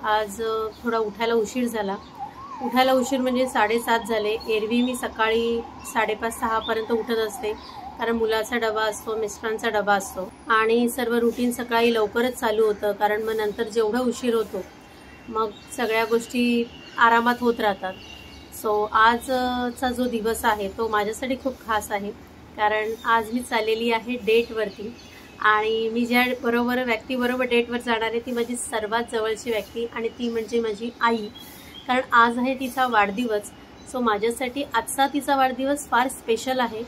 आज थोडा उठायला उशीर झाला. उठायला उशीर म्हणजे 7:30 झाले. एरवी मी सकाळी 5:30-6 पर्यंत उठत असते, कारण मुलाचा डबा असतो, मिस्टरांचा डबा असतो आणि सर्व रुटीन सकाळी लवकरच चालू होतं. कारण मग नंतर जेवढा उशीर होतो मग सगळ्या गोष्टी आरामात होत राहतात. सो आजचा जो दिवस आहे तो माझ्यासाठी खूप खास आहे, कारण आज मी चाललेली आहे डेटवरती आणि मी ज्या व्यक्तीबरोबर डेटवर जाणार आहे ती माझी सर्वात जवळची व्यक्ती आणि ती म्हणजे माझी आई. कारण आज आहे तिचा वाढदिवस. सो माझ्यासाठी आजचा तिचा वाढदिवस फार स्पेशल आहे,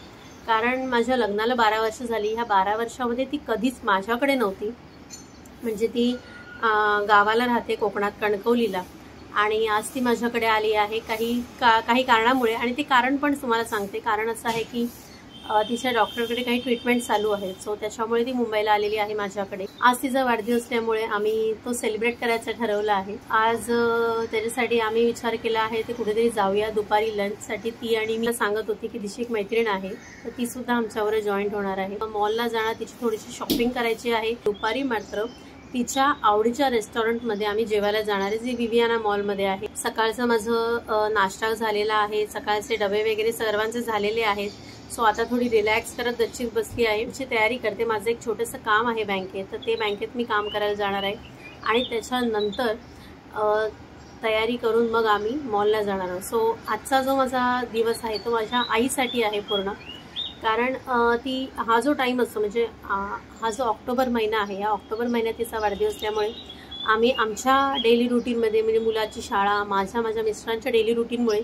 कारण माझ्या लग्नाला 12 वर्ष झाली. ह्या 12 वर्षामध्ये ती कधीच माझ्याकडे नव्हती. म्हणजे ती गावाला राहते कोकणात, कणकवलीला, आणि आज ती माझ्याकडे आली आहे काही कारणामुळे. आणि ते कारण पण तुम्हाला सांगते. कारण असं आहे की तिच्या डॉक्टरकडे काही ट्रीटमेंट चालू आहे, सो त्याच्यामुळे ती मुंबईला आलेली आहे माझ्याकडे. आज तिचा वाढदिवस असल्यामुळे आम्ही तो सेलिब्रेट करायचं ठरवलं आहे. आज त्याच्यासाठी आम्ही विचार केला आहे ते कुठेतरी जाऊया दुपारी लंचसाठी. ती आणि मी सांगत होती की तिची एक मैत्रीण आहे, तर ती सुद्धा आमच्यावर जॉईंट होणार आहे. मॉलला जाणार, तिची थोडीशी शॉपिंग करायची आहे. दुपारी मात्र तिच्या आवडीच्या रेस्टॉरंटमध्ये आम्ही जेवायला जाणार आहे, जे विवियाना मॉलमध्ये आहे. सकाळचं माझं नाश्ता झालेला आहे, सकाळचे डबे वगैरे सर्वांचे झालेले आहेत. सो आता थोडी रिलॅक्स करत गच्चीत बसली आहे, त्याची तयारी करते. माझं एक छोटंसं काम आहे बँकेत, तर ते बँकेत मी काम करायला जाणार आहे आणि त्याच्यानंतर तयारी करून मग आम्ही मॉलला जाणार आहोत. सो आजचा जो माझा दिवस आहे तो माझ्या आईसाठी आहे पूर्ण. कारण हा जो टाईम असतो, म्हणजे हा जो ऑक्टोबर महिना आहे, या ऑक्टोबर महिन्यात तिचा वाढदिवस असल्यामुळे आम्ही आमच्या डेली रुटीनमध्ये, म्हणजे मुलाची शाळा, माझ्या मिस्टरांच्या डेली रुटीनमुळे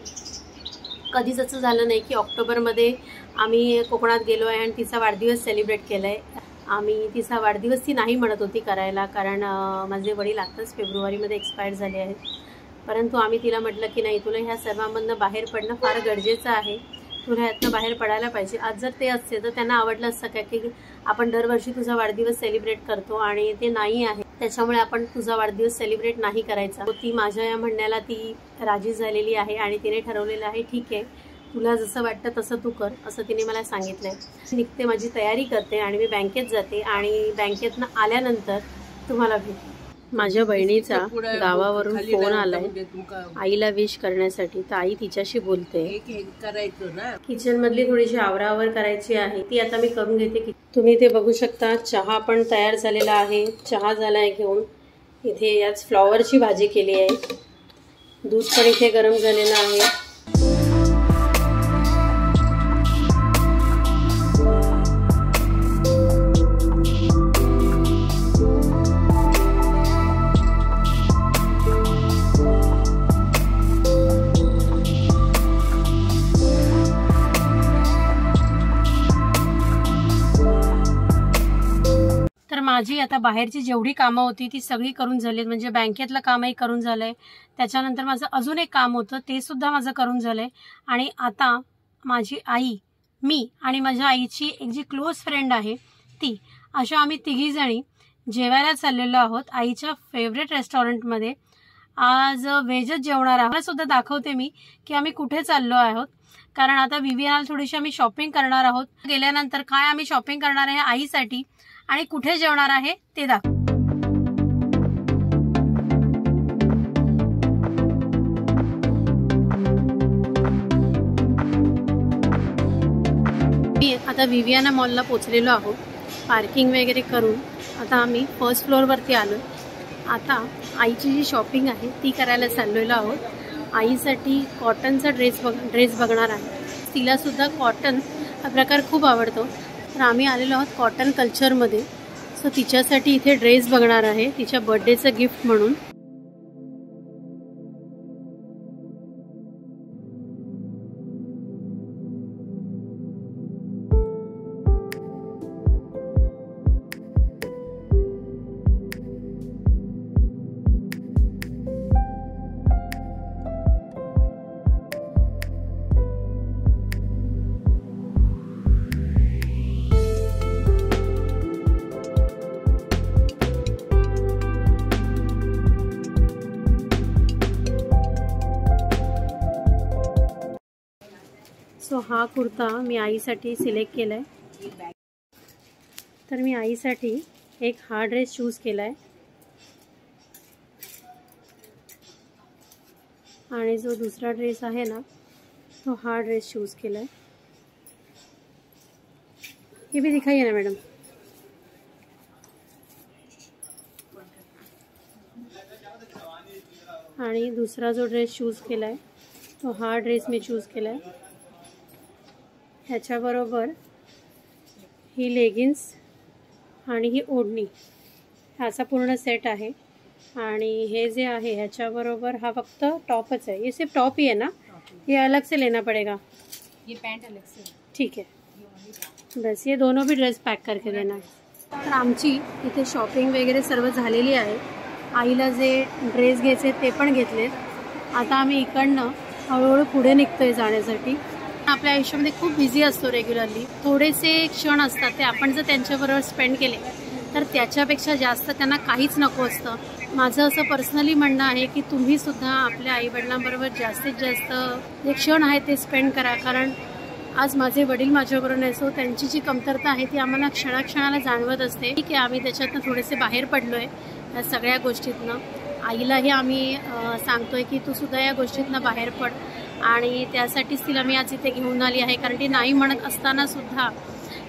कधीच असं झालं नाही की ऑक्टोबरमध्ये आम्ही कोकणात गेलो आहे आणि तिचा वाढदिवस सेलिब्रेट केला आहे. आम्ही तिचा वाढदिवस ती नाही म्हणत होती करायला, कारण माझे वडील आत्ताच फेब्रुवारीमध्ये एक्सपायर झाले आहेत. परंतु आम्ही तिला म्हटलं की नाही, तुला ह्या सर्वांमधनं बाहेर पडणं फार गरजेचं आहे, तुला ह्यातनं बाहेर पडायला पाहिजे. आज जर ते असते तर त्यांना आवडलं असतं का की आपण दरवर्षी तुझा वाढदिवस सेलिब्रेट करतो आणि ते नाही आहे, त्याच्यामुळे आपण तुझा वाढदिवस सेलिब्रेट नाही करायचा. ती माझ्या या म्हणण्याला ती राजी झालेली आहे आणि तिने ठरवलेलं आहे, ठीक आहे, तुला जसं वाटतं तसं तू कर, असं तिने मला सांगितलंय. निघते, माझी तयारी करते आणि मी बँकेत जाते आणि बँकेतनं आल्यानंतर तुम्हाला भेटते. माझ्या बहिणीचा गावावरून फोन आलाय आईला विश करण्यासाठी, तर आई तिच्याशी बोलते. किचन मधली थोडीशी आवरावर करायची आहे, ती आता मी करून घेते. तुम्ही ते बघू शकता, चहा पण तयार झालेला आहे. चहा झालाय घेऊन. इथे याच फ्लॉवरची भाजी केली आहे. दूध पण इथे गरम झालेलं आहे. माझी आता बाहेरची जेवढी कामं होती ती सगळी करून झाली, म्हणजे बँकेतलं कामही करून झालंय. त्याच्यानंतर माझं अजून एक काम होतं ते सुद्धा माझं करून झालंय. आणि आता माझी आई, मी आणि माझ्या आईची एक जी क्लोज फ्रेंड आहे ती, अशा आम्ही तिघीजणी जेवायला चाललेलो आहोत आईच्या फेवरेट रेस्टॉरंटमध्ये. आज व्हेजच जेवणार आहोत. सुद्धा दाखवते मी की आम्ही कुठे चाललो आहोत, कारण आता विवियानाला थोडीशी आम्ही शॉपिंग करणार आहोत. गेल्यानंतर काय आम्ही शॉपिंग करणार आहे आईसाठी आणि कुठे जेवणार आहे ते दाखव. आता विवियाना मॉलला पोहोचलेलो आहोत. पार्किंग वगैरे करून आता आम्ही फर्स्ट फ्लोअरवरती आलो. आता आईची जी शॉपिंग आहे ती करायला चाललेलो आहोत. आईसाठी कॉटनचा ड्रेस बघणार आहे. तिला सुद्धा कॉटन हा प्रकार खूप आवडतो, तर आम्ही आलेलो आहोत कॉटन कल्चरमध्ये. सो तिच्यासाठी इथे ड्रेस बघणार आहे, तिच्या बर्थडेचं गिफ्ट म्हणून. सो हा कुर्ता मी आईसाठी सिलेक्ट केला आहे. तर मी आईसाठी एक हा ड्रेस चूज केला आहे. आणि जो दुसरा ड्रेस आहे ना तो हा ड्रेस चूज केला है। ये भी दिखाइए ना मैडम। आणि दुसरा जो ड्रेस चूज केला आहे तो हा ड्रेस मी चूज केला आहे। ह्याच्याबरोबर ही लेगिन्स आणि ही ओढणी ह्याचा पूर्ण सेट आहे। आणि हे जे आहे ह्याच्याबरोबर हा फक्त टॉपच है। ये सिर्फ टॉप ही है ना, ये अलग से लेना पड़ेगा? ये पैंट अलग से। ठीक है, बस ये दोनों भी ड्रेस पॅक करके देना है। तर आमची इथे शॉपिंग वगैरे सर्व झालेली आहे। आईला जे ड्रेस घ्यायचे ते पण घेतलेत। आता आम्ही इकडनं हळूहळू पुढे निघतोय जाण्यासाठी। आपल्या आयुष्यामध्ये खूप बिझी असतो रेग्युलरली, थोडेसे क्षण असतात ते आपण जर त्यांच्याबरोबर स्पेंड केले तर त्याच्यापेक्षा जास्त त्यांना काहीच नको असतं। माझं असं पर्सनली म्हणणं आहे की तुम्ही सुद्धा आपल्या आईवडिलांबरोबर जास्तीत जास्त जे क्षण आहे ते स्पेंड करा। कारण आज माझे वडील माझ्याबरोबर नसो, त्यांची जी कमतरता आहे ती आम्हाला क्षणाक्षणाला जाणवत असते की आम्ही त्याच्यातनं थोडेसे बाहेर पडलोय या सगळ्या गोष्टीतनं। आईलाही आम्ही सांगतोय की तू सुद्धा या गोष्टीतनं बाहेर पड, आणि त्यासाठीच तिला मी आज इथे घेऊन आली आहे। कारण ती नाही म्हणत असताना सुद्धा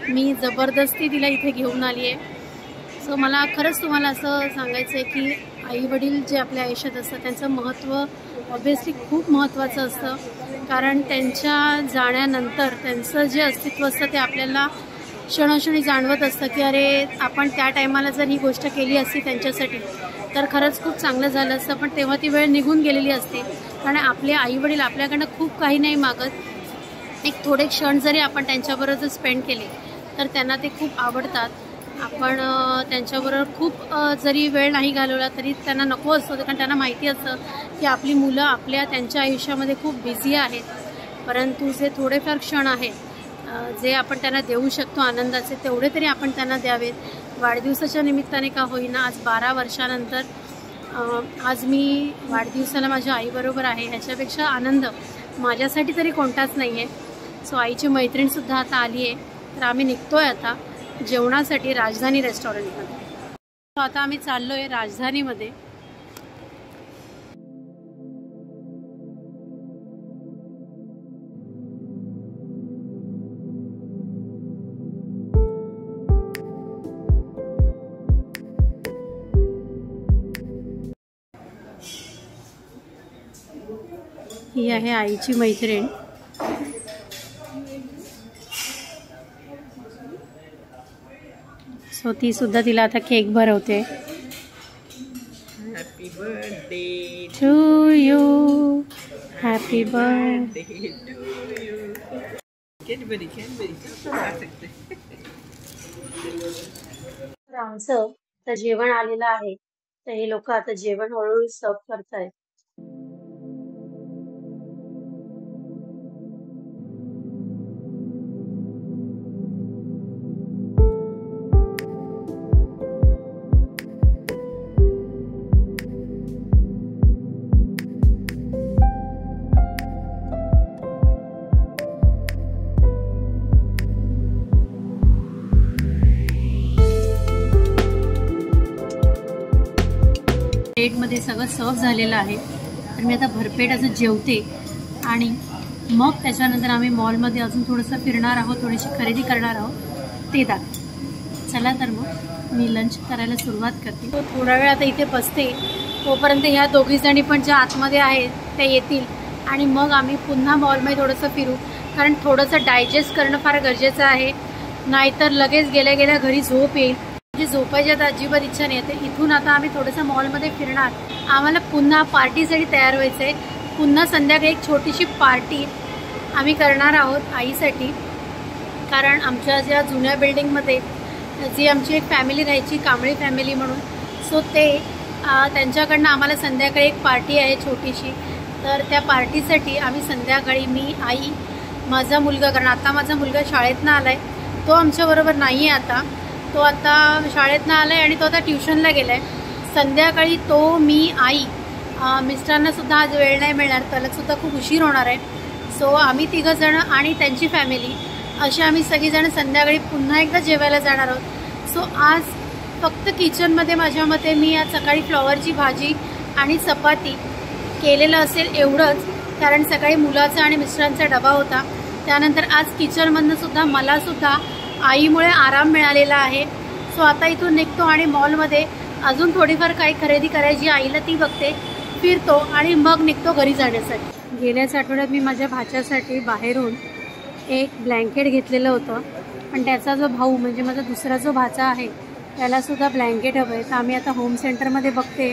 मी जबरदस्ती तिला इथे घेऊन आली आहे। सो मला खरंच तुम्हाला असं सांगायचं आहे की आई वडील जे आपल्या आयुष्यात असतं त्यांचं महत्त्व ऑब्व्हियसली खूप महत्त्वाचं असतं। कारण त्यांच्या जाण्यानंतर त्यांचं जे अस्तित्व असतं ते आपल्याला क्षणोक्षणी जाणवत असतं की अरे आपण त्या टायमाला जर ही गोष्ट केली असती त्यांच्यासाठी तर खरंच खूप चांगलं झालं असतं। पण तेव्हा ती वेळ निघून गेलेली असते। कारण आपले आई वडील आपल्याकडनं खूप काही नाही मागत, एक थोडे क्षण जरी आपण त्यांच्याबरोबर जर स्पेंड केले तर त्यांना ते खूप आवडतात। आपण त्यांच्याबरोबर खूप जरी वेळ नाही घालवला तरी त्यांना नको असतो, कारण त्यांना माहिती असतं की आपली मुलं आपल्या त्यांच्या आयुष्यामध्ये खूप बिझी आहेत। परंतु जे थोडेफार क्षण आहेत जे आपण त्यांना देऊ शकतो आनंदाचे, तेवढे तरी आपण त्यांना द्यावेत। वाढदिवसाच्या निमित्ताने का होईना आज 12 वर्षानंतर आज मी वाढदिवसाला माझ्या आईबरोबर आहे, ह्याच्यापेक्षा आनंद माझ्यासाठी तरी कोणताच नाही आहे। सो आईची मैत्रीणसुद्धा आता आली आहे, तर आम्ही निघतोय आता जेवणासाठी राजधानी रेस्टॉरंटमध्ये। आता आम्ही चाललोय राजधानीमध्ये। ही आहे आईची मैत्रीण। सो ती सुद्धा तिला आता केक भरवते। Happy birthday to you, happy birthday to you. Cadbury आमचं तर जेवण आलेलं आहे, तर हे लोक आता जेवण हळूहळू सर्व करतायत। प्लेटमध्ये सगळं सर्व झालेलं आहे, तर मी आता भरपेट असं जेवते आणि मग त्याच्यानंतर आम्ही मॉलमध्ये अजून थोडंसं फिरणार आहोत, थोडीशी खरेदी करणार आहोत ते दाखव। चला तर मग मी लंच करायला सुरुवात करते। तो थोडा वेळ आता इथे बसते, तोपर्यंत ह्या दोघीजणी पण ज्या आतमध्ये आहेत त्या येतील आणि मग आम्ही पुन्हा मॉलमध्ये थोडंसं फिरू। कारण थोडंसं डायजेस्ट करणं फार गरजेचं आहे, नाहीतर लगेच गेल्या गेल्या घरी झोप येईल। जी झोपायची आता अजिबात इच्छा नाही आहे। इथून आता आम्ही थोडंसं मॉलमध्ये फिरणार, आम्हाला पुन्हा पार्टीसाठी तयार व्हायचं आहे। पुन्हा संध्याकाळी एक छोटीशी पार्टी आम्ही करणार आहोत आईसाठी, कारण आमच्या ज्या जुन्या बिल्डिंगमध्ये जी आमची एक फॅमिली राहायची, कांबळे फॅमिली म्हणून, सो ते त्यांच्याकडनं आम्हाला संध्याकाळी एक पार्टी आहे छोटीशी। तर त्या पार्टीसाठी आम्ही संध्याकाळी मी, आई, माझा मुलगा, कारण आता माझा मुलगा शाळेतनं आला आहे, तो आमच्याबरोबर नाही आहे आता, तो आता शाळेतनं आला आहे आणि तो आता ट्युशनला गेला आहे। संध्याकाळी तो, मी, आई, मिस्टरांनासुद्धा आज वेळ नाही मिळणार, त्यालासुद्धा खूप उशीर होणार आहे। सो आम्ही तिघंजणं आणि त्यांची फॅमिली अशी आम्ही सगळीजणं संध्याकाळी पुन्हा एकदा जेवायला जाणार आहोत। सो आज फक्त किचनमध्ये माझ्या मते मी आज सकाळी फ्लॉवरची भाजी आणि चपाती केलेलं असेल एवढंच, कारण सकाळी मुलाचा आणि मिस्टरांचा डबा होता. त्यानंतर आज किचनमधनं सुद्धा मला सुद्धा आईमुळे आराम मिळालेला आहे. सो आता इथून निघतो आणि मॉलमध्ये अजून थोडीफार काही खरेदी करायची आईला ती बघते, फिरतो आणि मग निघतो घरी जाण्यासाठी. गेल्याच आठवड्यात मी माझ्या भाच्यासाठी बाहेरून एक ब्लँकेट घेतलेलं होतं, पण त्याचा जो भाऊ म्हणजे माझा दुसरा जो भाचा आहे त्यालासुद्धा ब्लँकेट हवं आहे. तर आम्ही आता होम सेंटरमध्ये बघते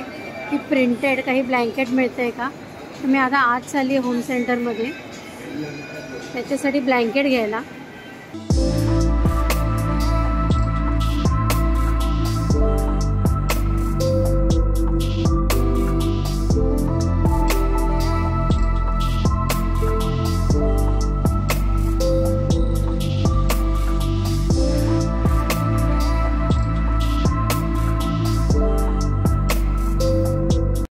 की प्रिंटेड काही ब्लँकेट मिळतं आहे का. तर मी आता आज चालली आहे होम सेंटरमध्ये त्याच्यासाठी ब्लँकेट घ्यायला.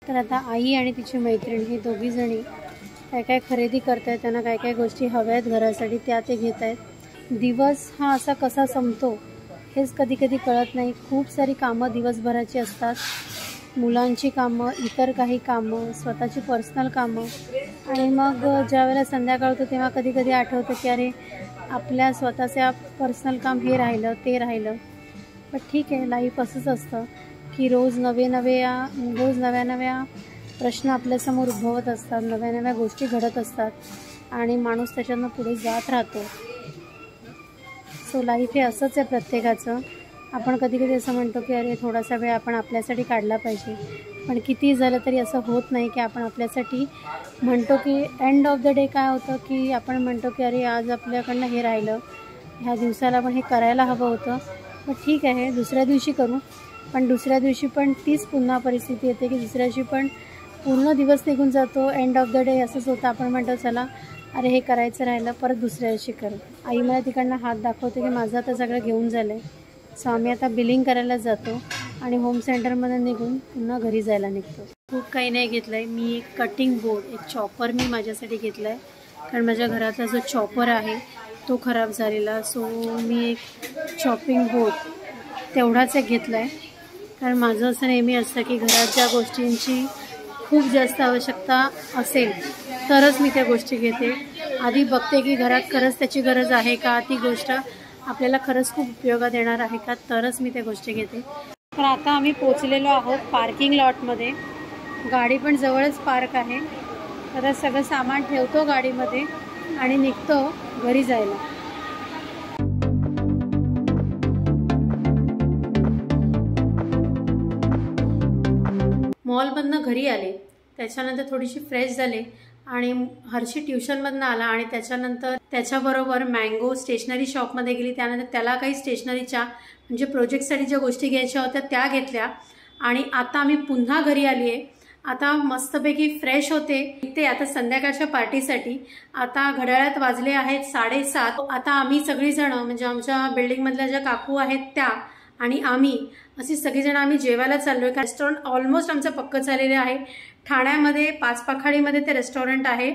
तर आता आई आणि तिची मैत्रीण हे दोघीजणी काय काय खरेदी करत आहेत, त्यांना काय काय गोष्टी हव्या आहेत घरासाठी त्या ते घेत आहेत. दिवस हा असा कसा संपतो हेच कधी कधी कळत नाही. खूप सारी कामं दिवसभराची असतात, मुलांची कामं, इतर काही कामं, स्वतःची पर्सनल कामं, आणि मग ज्या वेळेला संध्याकाळ होतं तेव्हा कधी कधी आठवतं की अरे आपल्या स्वतःच्या पर्सनल काम हे राहिलं ते राहिलं. पण ठीक आहे, लाईफ असंच असतं की रोज नव्या नव्या प्रश्न आपल्यासमोर उद्भवत असतात, नव्या नव्या गोष्टी घडत असतात आणि माणूस त्याच्यातनं पुढे जात राहतो. सो लाईफ हे असंच आहे प्रत्येकाचं. आपण कधी कधी असं म्हणतो की अरे थोडासा वेळ आपण आपल्यासाठी काढला पाहिजे, पण किती झालं तरी असं होत नाही की आपण आपल्यासाठी म्हणतो की एंड ऑफ द डे काय होतं की आपण म्हणतो की अरे आज आपल्याकडनं हे राहिलं, ह्या दिवसाला आपण हे करायला हवं होतं, मग ठीक आहे दुसऱ्या दिवशी करू. पण दुसऱ्या दिवशी पण तीच पुन्हा परिस्थिती येते की दुसऱ्या दिवशी पण पूर्ण दिवस निघून जातो, एंड ऑफ द डे असंच होतं. आपण म्हणतो चला अरे हे करायचं राहिलं, परत दुसऱ्या दिवशी करू. आई मला तिकडनं हात दाखवते की माझं आता सगळं घेऊन झालं आहे. सो आम्ही आता बिलिंग करायला जातो आणि होम सेंटरमध्ये निघून पुन्हा घरी जायला निघतो. खूप काही नाही घेतलं आहे मी. एक कटिंग बोर्ड, एक चॉपर मी माझ्यासाठी घेतला आहे, कारण माझ्या घरातला जो चॉपर आहे तो खराब झालेला. सो मी एक चॉपिंग बोर्ड तेवढाच एक घेतला आहे, कारण माझं असं नेहमी असतं की घरात ज्या गोष्टींची खूप जास्त आवश्यकता असेल तरच मी त्या गोष्टी घेते. आधी बघते की घरात खरंच त्याची गरज आहे का, ती गोष्ट आपल्याला खरंच खूप उपयोगात येणार आहे का, तरच मी त्या गोष्टी घेते. तर आता आम्ही पोचलेलो आहोत पार्किंग लॉटमध्ये. गाडी पण जवळच पार्क आहे. तर सगळं सामान ठेवतो गाडीमध्ये आणि निघतो घरी जायला. मॉलमधनं घरी आले, त्याच्यानंतर थोडीशी फ्रेश झाले आणि हर्षी ट्युशनमधनं आला आणि त्याच्यानंतर त्याच्याबरोबर मँगो स्टेशनरी शॉपमध्ये गेली. त्यानंतर त्याला काही स्टेशनरीच्या म्हणजे प्रोजेक्टसाठी ज्या गोष्टी घ्यायच्या होत्या त्या घेतल्या आणि आता आम्ही पुन्हा घरी आली आहे. आता मस्तपैकी फ्रेश होते ते आता संध्याकाळच्या पार्टीसाठी. आता घड्याळात वाजले आहेत 7:30. आता आम्ही सगळीजण म्हणजे आमच्या बिल्डिंगमधल्या ज्या काकू आहेत त्या आणि आम्ही अशी सगळीजण आम्ही जेवायला चाललोय. रेस्टॉरंट ऑलमोस्ट आमचं पक्कं झालेलं आहे. ठाण्यामध्ये पाचपाखाडीमध्ये ते रेस्टॉरंट आहे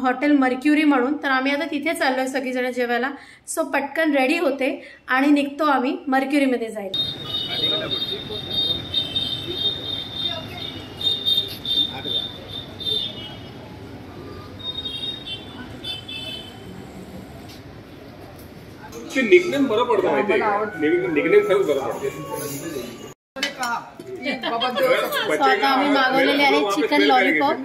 हॉटेल मर्क्युरी म्हणून. तर आम्ही आता तिथे चाललोय सगळीजण जेवायला. सो पटकन रेडी होते आणि निघतो आम्ही मर्क्युरीमध्ये जायला. निकनेम बरं पडतं माहिती, निकनेम खरंच बरं पडतं. आता आम्ही मागवलेले आहे चिकन लॉलीपॉप.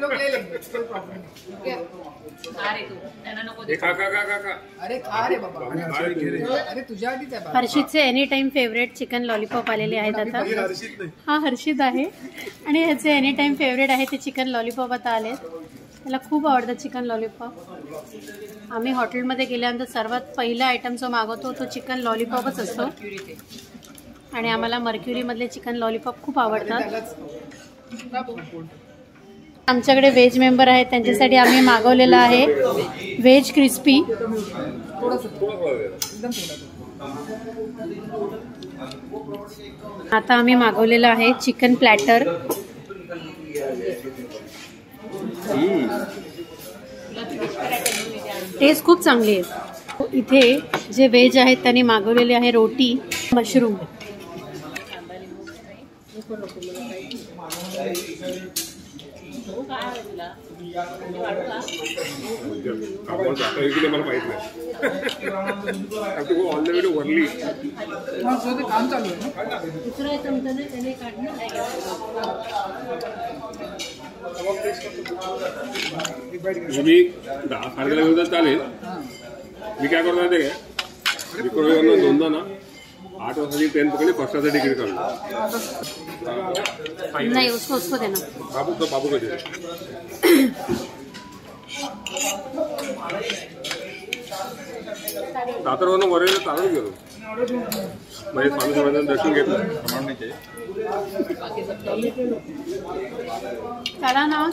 हर्षितचे any time favourite chicken lollipop आलेले आहेत आता. हा हर्षित आहे आणि ह्याचे एनी टाइम फेवरेट आहे ते चिकन लॉलीपॉप आता आले. त्याला खूप आवडतं चिकन लॉलीपॉप. आम्ही हॉटेलमध्ये गेल्यानंतर सर्वात पहिला आयटम जो मागवतो तो चिकन लॉलीपॉपच असतो आणि आम्हाला मर्क्युरीमधले चिकन लॉलीपॉप खूप आवडतात. आमच्याकडे व्हेज मेंबर आहेत त्यांच्यासाठी आम्ही मागवलेलं आहे व्हेज क्रिस्पी. आता आम्ही मागवलेलं आहे चिकन प्लॅटर. टेस्ट खूप चांगली आहे. इथे जे व्हेज आहेत त्यांनी मागवलेले आहे रोटी मशरूम. आपण जाता येईल की मला माहित नाही. All the way to Worli. काम चालू आहे ना. दुसरा चमचाने त्याने काढणं. मी 10-11 दिवसात चालेल. मी काय करणार ते काय विक्रोळीवरनं दोनदा ना 8 वर्षाची 10th कडे फर्स्टचा डिग्री काढलो. नहीं उसको देना. बाबू कधी सातारवरनं वरेला चालून गेलो. म्हणजे स्वामी समर्थांचं दर्शन घेतलं. त्याला ना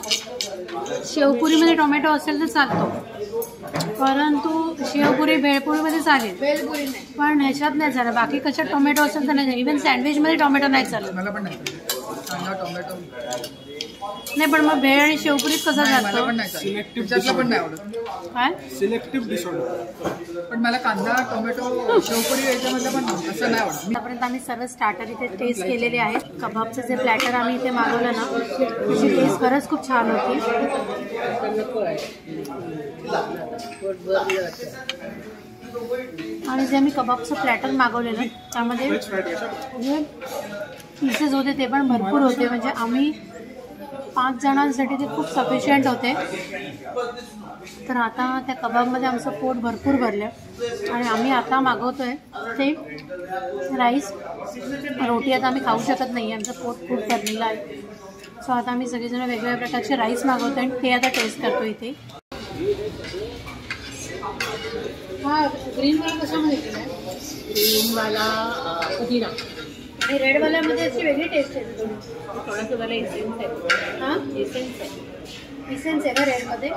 शेवपुरीमध्ये टोमॅटो असेल तर चालतो, परंतु शेवपुरी भेळपुरीमध्ये चालेल. भेळपुरी नाही, पण ह्याच्यात नाही चालेल. बाकी कशात टोमॅटो असेल तर नाही. इव्हन सँडविचमध्ये टोमॅटो नाही चालेल. मला पण नाही कांदा टोमॅटो नाही. पण मग भेळ आणि शेवपुरीत कसा मला जातो? पण नाही सिलेक्टिव्ह पण नाही आवडत. काय सिलेक्टिव्ह डिसऑर्डर. पण मला कांदा टोमॅटो शेवपुरी याच्यामधलं पण असं नाही आवडत. आतापर्यंत आम्ही सर्व स्टार्टर इथे टेस्ट केलेले आहेत. कबाबचं जे प्लॅटर आम्ही इथे मागवलं ना, त्याची टेस्ट खरंच खूप छान होती. आणि जे आम्ही कबाबचं प्लॅटर मागवलेलं त्यामध्ये जे पीसेस होते ते पण भरपूर होते. म्हणजे आम्ही 5 जणांसाठी ते खूप सफिशियंट होते. तर आता त्या कबाबमध्ये आमचं पोट भरपूर भरलं आणि आम्ही आता मागवतोय ते राईस. रोटी आता आम्ही खाऊ शकत नाही, आमचं पोट खूप भरलेलं आहे. सो आता आम्ही सगळेजण वेगवेगळ्या प्रकारचे राईस मागवतो आणि ते आता टेस्ट करतो इथे. हा ग्रीनवाला कशामध्ये केला आहे? ग्रीनवाला पुदिना आणि रेडवाल्यामध्ये अशी वेगळी टेस्ट आहे. थोडंसं मला इसेन्स आहे. हां इसेन्स आहे. इसेन्स आहे का रेडमध्ये?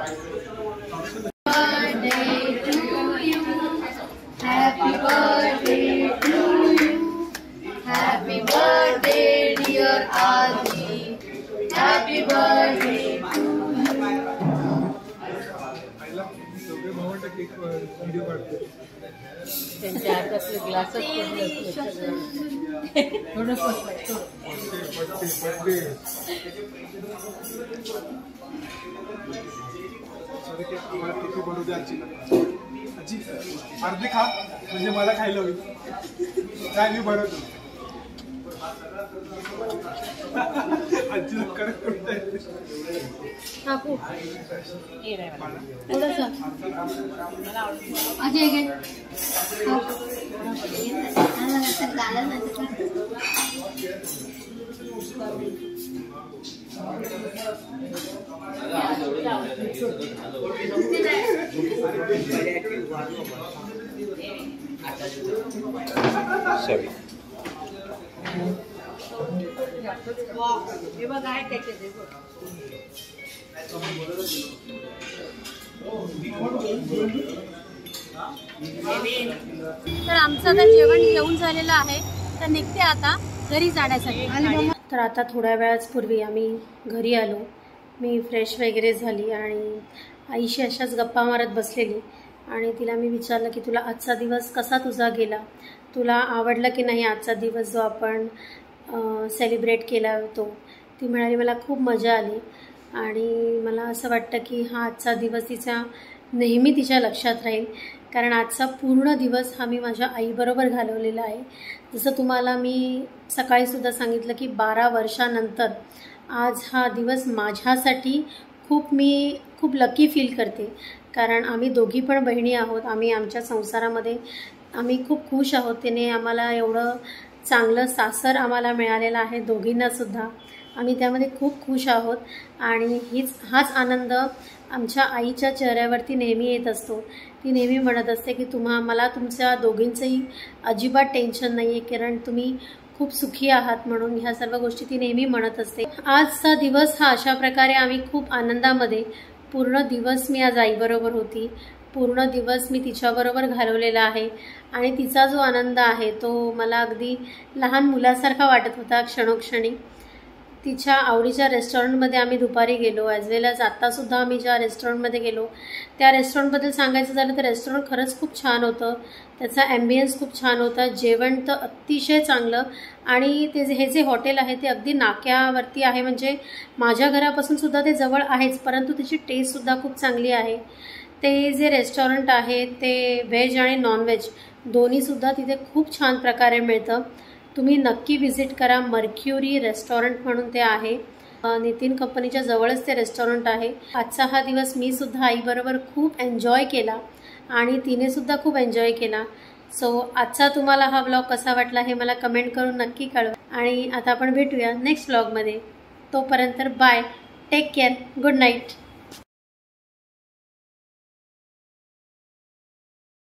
Happy birthday to you, happy birthday dear आजी, हॅपी बर्थडे टू यू. त्यांच्या हातातले ग्लासच आजी अर्धी खा म्हणजे मला खायला होईल. काय मी भरवतो. आजीला करत काकू थोडंसं आजी घे. सॉरी हे बघ आहे त्याचे. तर आमचं आता जेवण घेऊन झालेलं आहे. तर निघते आता घरी जाण्यासाठी. तर आता थोड्या वेळाच पूर्वी आम्ही घरी आलो. मी फ्रेश वगैरे झाली आणि आईशी अशाच गप्पा मारत बसलेली आणि तिला मी विचारलं की तुला आजचा दिवस कसा तुझा गेला, तुला आवडला की नाही आजचा दिवस जो आपण सेलिब्रेट केला तो. ती म्हणाली मला खूप मजा आली आणि मला असं वाटतं की हा आजचा दिवस तिचा नेहमी तिच्या लक्षात राहील. कारण आजचा पूर्ण दिवस हा मी माझ्या आईबरोबर घालवलेला आहे. जसं तुम्हाला मी सकाळीसुद्धा सांगितलं की 12 वर्षानंतर आज हा दिवस माझ्यासाठी मी खूप लकी फील करते. कारण आम्ही दोघी पण बहिणी आहोत. आम्ही आमच्या संसारामध्ये आम्ही खूप खुश आहोत. तिने आम्हाला एवढं चांगलं सासर आम्हाला मिळालेलं आहे दोघींनासुद्धा. आम्ही त्यामध्ये खूप खुश आहोत आणि हाच आनंद आमच्या आईच्या चेहऱ्यावरती नेहमी येत असतो. ती नेहमी म्हणत असते की मला तुमच्या दोघींचंही अजिबात टेन्शन नाही आहे कारण तुम्ही खूप सुखी आहात म्हणून. ह्या सर्व गोष्टी ती नेहमी म्हणत असते. आजचा दिवस हा अशा प्रकारे आम्ही खूप आनंदामध्ये पूर्ण दिवस मी आज आईबरोबर होती. पूर्ण दिवस मी तिच्याबरोबर घालवलेला आहे आणि तिचा जो आनंद आहे तो मला अगदी लहान मुलासारखा वाटत होता क्षणोक्षणी. तिच्या आवडीच्या रेस्टॉरंटमध्ये आम्ही दुपारी गेलो, ॲज वेल ॲज आत्तासुद्धा आम्ही ज्या रेस्टॉरंटमध्ये गेलो त्या रेस्टॉरंटबद्दल सांगायचं झालं तर रेस्टॉरंट खरंच खूप छान होतं. त्याचा ॲम्बियन्स खूप छान होता, जेवण तर अतिशय चांगलं. आणि हे जे हॉटेल आहे ते अगदी नाक्यावरती आहे, म्हणजे माझ्या घरापासूनसुद्धा ते जवळ आहेच, परंतु त्याची टेस्टसुद्धा खूप चांगली आहे. ते जे रेस्टॉरंट आहे ते व्हेज आणि नॉनव्हेज दोन्हीसुद्धा तिथे खूप छान प्रकारे मिळतं. तुम्ही नक्की व्हिजिट करा. मर्क्युरी रेस्टॉरंट म्हणून ते आहे, नितीन कंपनीच्या जवळच ते रेस्टॉरंट आहे. आजचा हा दिवस मी सुद्धा आईबरोबर खूप एन्जॉय केला आणि तिनेसुद्धा खूप एन्जॉय केला. सो आजचा तुम्हाला हा व्लॉग कसा वाटला हे मला कमेंट करून नक्की कळवा. आणि आता आपण भेटूया नेक्स्ट व्लॉगमध्ये. तोपर्यंत bye, take care, good night.